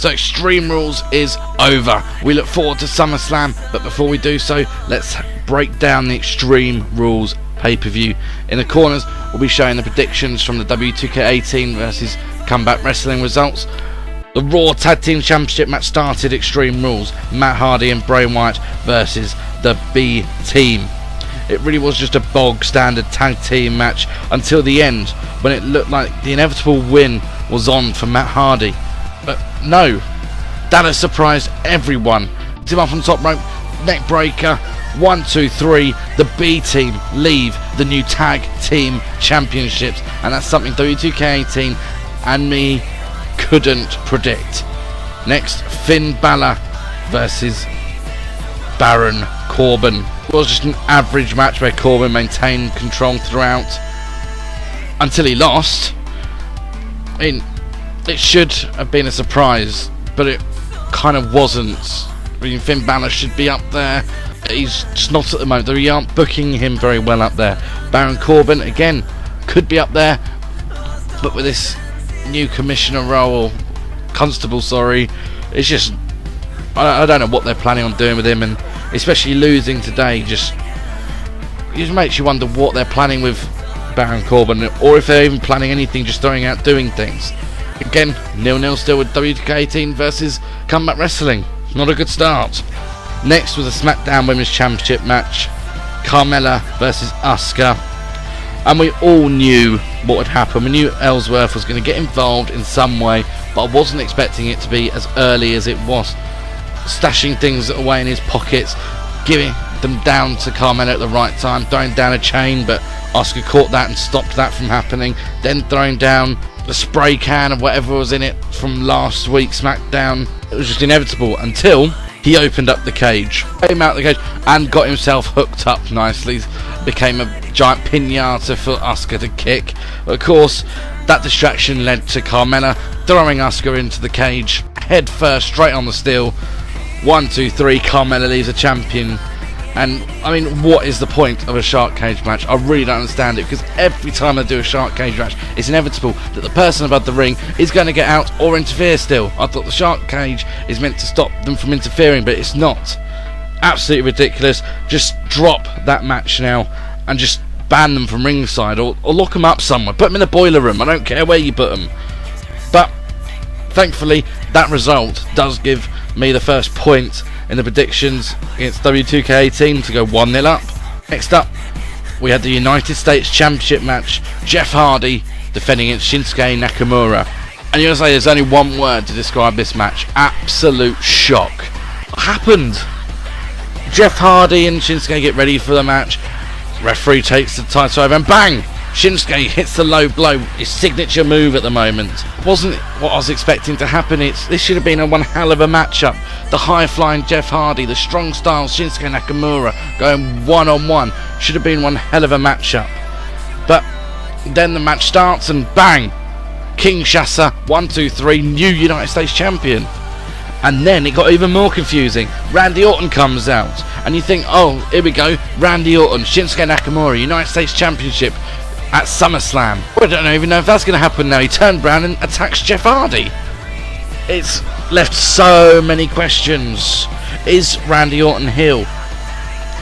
So Extreme Rules is over. We look forward to SummerSlam, but before we do so, let's break down the Extreme Rules pay-per-view. In the corners, we'll be showing the predictions from the W2K18 versus Combat Wrestling results. The Raw Tag Team Championship match started Extreme Rules. Matt Hardy and Bray Wyatt versus the B Team. It really was just a bog standard tag team match until the end, when it looked like the inevitable win was on for Matt Hardy. But no, that has surprised everyone. Team up on top rope, neck breaker, 1, 2, 3. The B Team leave the new tag team championships, and that's something W2K18 and me couldn't predict. Next, Finn Balor versus Baron Corbin. It was just an average match where Corbin maintained control throughout until he lost. I mean, it should have been a surprise, but it kind of wasn't. I mean, Finn Balor should be up there. He's just not at the moment. They aren't booking him very well up there. Baron Corbin, again, could be up there, but with this new commissioner role, or constable, sorry, it's just, I don't know what they're planning on doing with him, and especially losing today just makes you wonder what they're planning with Baron Corbin, or if they're even planning anything, just throwing out doing things. Again, 0-0 still with WK18 versus Combat Wrestling. Not a good start. Next was a SmackDown Women's Championship match, Carmella versus Asuka, and we all knew what would happen. We knew Ellsworth was going to get involved in some way, but I wasn't expecting it to be as early as it was. Stashing things away in his pockets, giving them down to Carmella at the right time, throwing down a chain, but Asuka caught that and stopped that from happening. Then throwing down the spray can of whatever was in it from last week's SmackDown. It was just inevitable until he opened up the cage, came out the cage and got himself hooked up nicely. Became a giant piñata for Asuka to kick. But of course, that distraction led to Carmella throwing Asuka into the cage, head first, straight on the steel. 1, 2, 3, Carmella leaves a champion. And I mean, what is the point of a shark cage match? I really don't understand it, because every time I do a shark cage match, it's inevitable that the person above the ring is going to get out or interfere still. I thought the shark cage is meant to stop them from interfering, but it's not. Absolutely ridiculous. Just drop that match now and just ban them from ringside, or lock them up somewhere. Put them in the boiler room. I don't care where you put them. But thankfully, that result does give me the first point in the predictions against W2K18 to go 1-0 up. Next up, we had the United States Championship match, Jeff Hardy defending against Shinsuke Nakamura. And you're going to say there's only one word to describe this match: absolute shock. What happened? Jeff Hardy and Shinsuke get ready for the match. Referee takes the title over and bang! Shinsuke hits the low blow, his signature move at the moment. Wasn't what I was expecting to happen. This should have been a one hell of a matchup. The high-flying Jeff Hardy, the strong style Shinsuke Nakamura going one-on-one. Should have been one hell of a matchup. But then the match starts and bang! Kinshasa, 1, 2, 3, new United States champion. And then it got even more confusing. Randy Orton comes out, and you think, oh, here we go, Randy Orton, Shinsuke Nakamura, United States Championship at SummerSlam. I don't even know if that's going to happen now. He turned around and attacks Jeff Hardy. It's left so many questions. Is Randy Orton heel?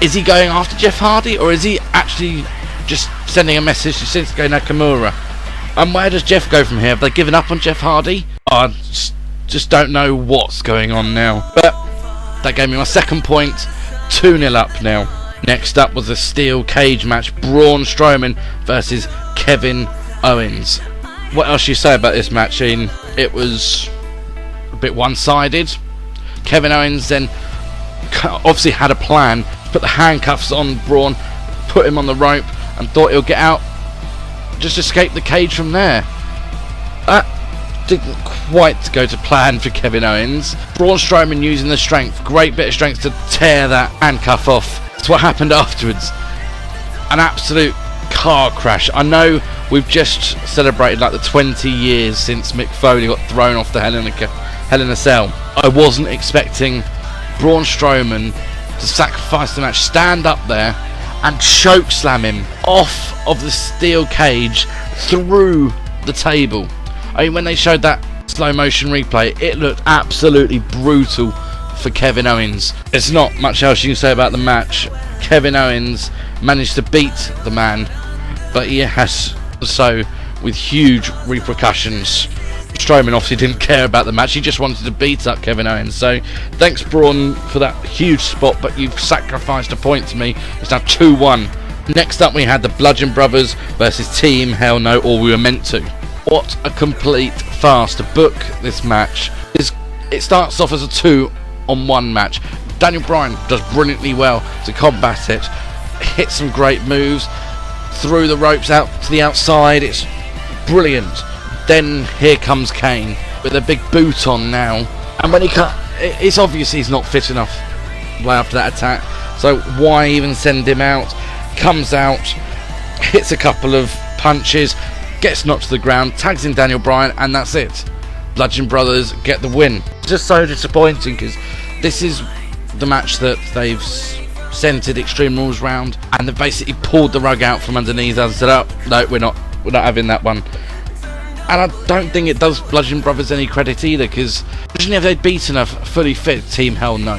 Is he going after Jeff Hardy, or is he actually just sending a message to Shinsuke Nakamura? And where does Jeff go from here? Have they given up on Jeff Hardy? I just don't know what's going on now. But that gave me my second point. 2-0 up now. Next up was a steel cage match, Braun Strowman versus Kevin Owens. What else you say about this match, Ian? It was a bit one-sided. Kevin Owens then obviously had a plan, put the handcuffs on Braun, put him on the rope, and thought he'll get out, just escape the cage from there. That didn't quite go to plan for Kevin Owens. Braun Strowman using the strength, great bit of strength to tear that handcuff off. That's what happened afterwards. An absolute car crash. I know we've just celebrated like the 20 years since Mick Foley got thrown off the Hell in a Cell. I wasn't expecting Braun Strowman to sacrifice the match, stand up there and choke slam him off of the steel cage through the table. I mean, when they showed that slow motion replay, it looked absolutely brutal for Kevin Owens. There's not much else you can say about the match. Kevin Owens managed to beat the man, but he has so with huge repercussions. Strowman obviously didn't care about the match, he just wanted to beat up Kevin Owens. So thanks Braun for that huge spot, but you've sacrificed a point to me. It's now 2-1. Next up we had the Bludgeon Brothers versus Team Hell No, or we were meant to. What a complete farce to book this match. It starts off as a 2-on-1 match. Daniel Bryan does brilliantly well to combat it, hits some great moves, threw the ropes out to the outside, it's brilliant. Then here comes Kane with a big boot on now, and when he it's obvious he's not fit enough after that attack, so why even send him out? Comes out, hits a couple of punches, gets knocked to the ground, tags in Daniel Bryan, and that's it. Bludgeon Brothers get the win. Just so disappointing, because this is the match that they've centered Extreme Rules round, and they've basically pulled the rug out from underneath us and said, oh, no, we're not having that one. And I don't think it does Bludgeon Brothers any credit either, because imagine if they'd beaten a fully fit Team Hell No.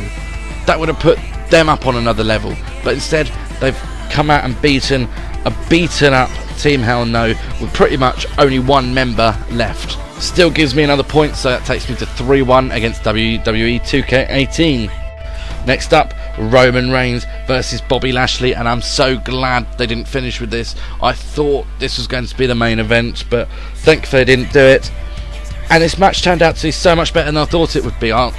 That would have put them up on another level. But instead, they've come out and beaten a beaten up Team Hell No with pretty much only one member left. Still gives me another point, so that takes me to 3-1 against WWE 2K18. Next up, Roman Reigns versus Bobby Lashley, and I'm so glad they didn't finish with this. I thought this was going to be the main event, but thankfully they didn't do it. And this match turned out to be so much better than I thought it would be. I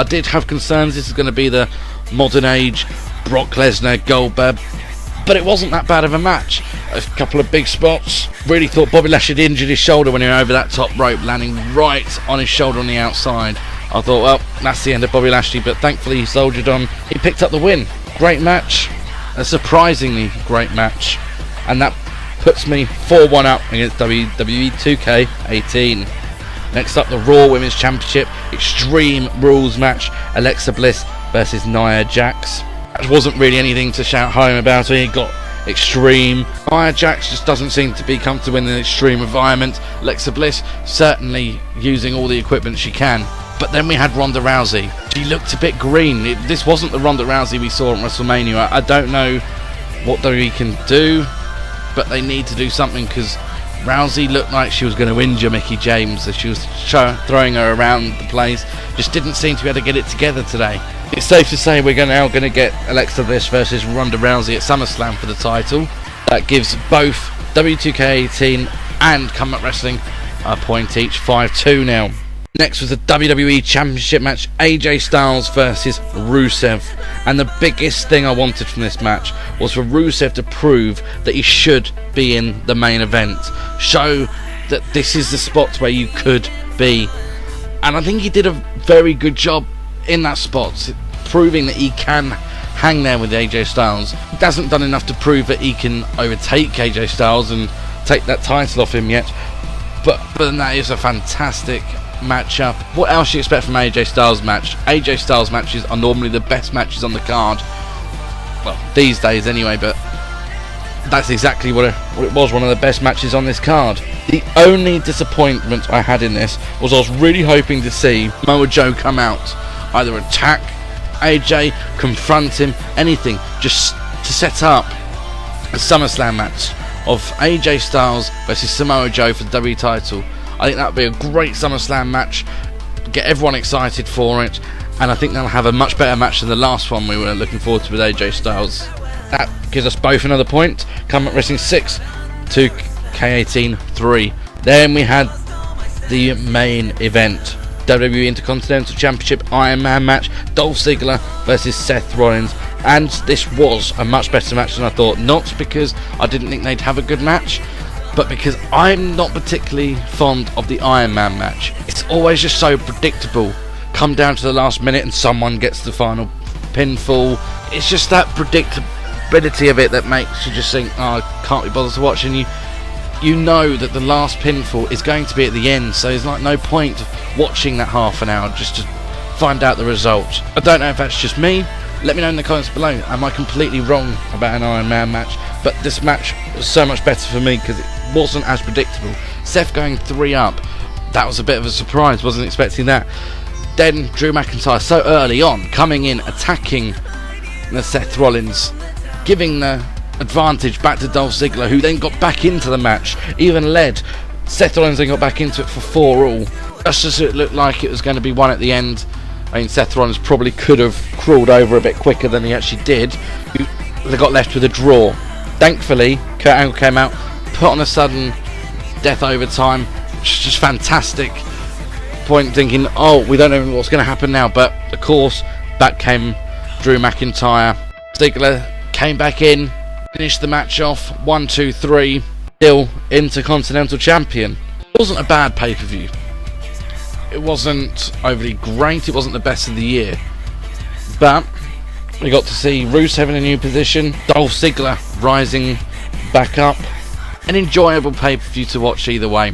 did have concerns this is going to be the modern age Brock Lesnar Goldberg, but it wasn't that bad of a match. A couple of big spots. Really thought Bobby Lashley had injured his shoulder when he went over that top rope, landing right on his shoulder on the outside. I thought, well, that's the end of Bobby Lashley, but thankfully he soldiered on. He picked up the win. Great match. A surprisingly great match. And that puts me 4-1 up against WWE 2K18. Next up, the Raw Women's Championship Extreme Rules match. Alexa Bliss versus Nia Jax. That wasn't really anything to shout home about. It got extreme. Nia Jax just doesn't seem to be comfortable in an extreme environment. Alexa Bliss certainly using all the equipment she can. But then we had Ronda Rousey. She looked a bit green. This wasn't the Ronda Rousey we saw at WrestleMania. I don't know what WWE can do, but they need to do something, because Rousey looked like she was going to injure Mickie James as she was throwing her around the place. Just didn't seem to be able to get it together today. It's safe to say we're now going to get Alexa Bliss versus Ronda Rousey at SummerSlam for the title. That gives both W2K18 and Combat Wrestling a point each, 5-2 now. Next was the WWE Championship match, AJ Styles versus Rusev. And the biggest thing I wanted from this match was for Rusev to prove that he should be in the main event. Show that this is the spot where you could be. And I think he did a very good job in that spot, proving that he can hang there with AJ Styles. He hasn't done enough to prove that he can overtake AJ Styles and take that title off him yet. But that is a fantastic matchup. What else do you expect from AJ Styles match? AJ Styles matches are normally the best matches on the card, well, these days anyway, but that's exactly what it was, one of the best matches on this card. The only disappointment I had in this was I was really hoping to see Samoa Joe come out, either attack AJ, confront him, anything, just to set up a SummerSlam match of AJ Styles versus Samoa Joe for the WWE title. I think that would be a great SummerSlam match, get everyone excited for it, and I think they'll have a much better match than the last one we were looking forward to with AJ Styles. That gives us both another point. Combat Wrestling 6 to K18 3. Then we had the main event, WWE Intercontinental Championship Iron Man match, Dolph Ziggler versus Seth Rollins. And this was a much better match than I thought, not because I didn't think they'd have a good match, but because I'm not particularly fond of the Iron Man match. It's always just so predictable. Come down to the last minute and someone gets the final pinfall. It's just that predictability of it that makes you just think, oh, I can't be bothered to watch. And you know that the last pinfall is going to be at the end, so there's like no point watching that half an hour just to find out the result. I don't know if that's just me. Let me know in the comments below. Am I completely wrong about an Iron Man match? But this match was so much better for me because it wasn't as predictable. Seth going 3 up that was a bit of a surprise, wasn't expecting that. Then Drew McIntyre so early on, coming in, attacking the Seth Rollins, giving the advantage back to Dolph Ziggler, who then got back into the match, even led. Seth Rollins then got back into it for 4-all. Just as it looked like it was going to be one at the end. I mean, Seth Rollins probably could have crawled over a bit quicker than he actually did. They got left with a draw. Thankfully, Kurt Angle came out, put on a sudden death overtime, which is just fantastic. Point thinking, oh, we don't know what's going to happen now, but of course, back came Drew McIntyre. Ziggler came back in, finished the match off 1, 2, 3, still Intercontinental Champion. It wasn't a bad pay-per-view. It wasn't overly great, it wasn't the best of the year, but we got to see Rusev in a new position, Dolph Ziggler rising back up. An enjoyable pay-per-view to watch either way.